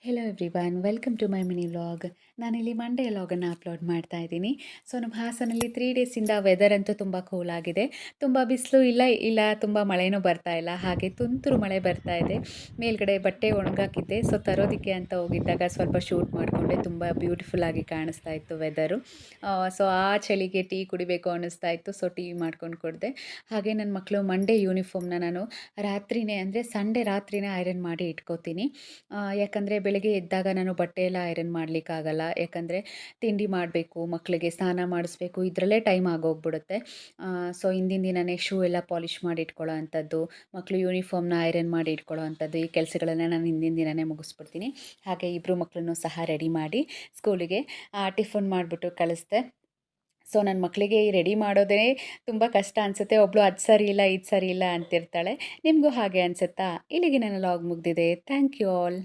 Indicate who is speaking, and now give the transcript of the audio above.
Speaker 1: Hello everyone, welcome to my mini vlog. ನಾನಿಲ್ಲಿ Monday ವ್ಲಾಗನ್ನು upload ಮಾಡ್ತಾ ಇದ್ದೀನಿ. ಸೊ ನಮ್ಮ ಹಾಸನಲ್ಲಿ 3 ಡೇಸಿಂದ ವೆದರ್ ಅಂತೂ ತುಂಬ ಕೂಲ್ ಆಗಿದೆ. ತುಂಬ ಬಿಸಿಲು ಇಲ್ಲ ತುಂಬ ಮಳೆನೂ ಬರ್ತಾ ಇಲ್ಲ. ಹಾಗೆ ತುಂತುರು ಮಳೆ ಬರ್ತಾ ಇದೆ. ಮೇಲ್ಗಡೆ ಬಟ್ಟೆ ಒಣಗಾಕಿದ್ದೆ. ಸೊ ತರೋದಕ್ಕೆ ಅಂತ ಹೋಗಿದ್ದಾಗ ಸ್ವಲ್ಪ ಶೂಟ್ ಮಾಡಿಕೊಂಡೆ. ತುಂಬ ಬ್ಯೂಟಿಫುಲ್ ಆಗಿ ಕಾಣಿಸ್ತಾ ಇತ್ತು ವೆದರು. ಸೊ ಆ ಚಳಿಗೆ ಟೀ ಕುಡಿಬೇಕು ಅನ್ನಿಸ್ತಾ ಇತ್ತು. ಸೊ ಟೀ ಮಾಡ್ಕೊಂಡು ಕುಡಿದೆ. ಹಾಗೆ ನನ್ನ ಮಕ್ಕಳು ಮಂಡೇ ಯೂನಿಫಾರ್ಮ್ನ ನಾನು ರಾತ್ರಿನೇ ಅಂದರೆ ಸಂಡೇ ರಾತ್ರಿನೇ ಐರನ್ ಮಾಡಿ ಇಟ್ಕೋತೀನಿ. ಯಾಕಂದರೆ ಬೆಳಗ್ಗೆ ಎದ್ದಾಗ ನಾನು ಬಟ್ಟೆ ಎಲ್ಲ ಐರನ್ ಮಾಡಲಿಕ್ಕಾಗಲ್ಲ. ಯಾಕಂದರೆ ತಿಂಡಿ ಮಾಡಬೇಕು, ಮಕ್ಕಳಿಗೆ ಸ್ನಾನ ಮಾಡಿಸ್ಬೇಕು, ಇದರಲ್ಲೇ ಟೈಮ್ ಆಗೋಗ್ಬಿಡುತ್ತೆ. ಸೊ ಹಿಂದಿನ ದಿನವೇ ಶೂ ಎಲ್ಲ ಪಾಲಿಷ್ ಮಾಡಿ ಇಟ್ಕೊಳ್ಳೋ ಅಂಥದ್ದು, ಮಕ್ಕಳು ಯೂನಿಫಾರ್ಮ್ನ ಐರನ್ ಮಾಡಿ ಇಟ್ಕೊಳ್ಳೋ ಅಂಥದ್ದು, ಈ ಕೆಲಸಗಳನ್ನ ನಾನು ಹಿಂದಿನ ದಿನವೇ ಮುಗಿಸ್ಬಿಡ್ತೀನಿ. ಹಾಗೆ ಇಬ್ಬರು ಮಕ್ಕಳನ್ನು ಸಹ ರೆಡಿ ಮಾಡಿ ಸ್ಕೂಲಿಗೆ ಟಿಫನ್ ಮಾಡಿಬಿಟ್ಟು ಕಳಿಸ್ದೆ. ಸೊ ನನ್ನ ಮಕ್ಕಳಿಗೆ ಈ ರೆಡಿ ಮಾಡೋದೇ ತುಂಬ ಕಷ್ಟ ಅನಿಸುತ್ತೆ. ಒಬ್ಬಳು ಅದು ಸರಿ ಇಲ್ಲ, ಇದು ಸರಿ ಇಲ್ಲ ಅಂತಿರ್ತಾಳೆ. ನಿಮಗೂ ಹಾಗೆ ಅನಿಸುತ್ತಾ? ಇಲ್ಲಿಗೆ ನನ್ನ ವ್ಲಾಗ್ ಮುಗಿದಿದೆ. Thank you all.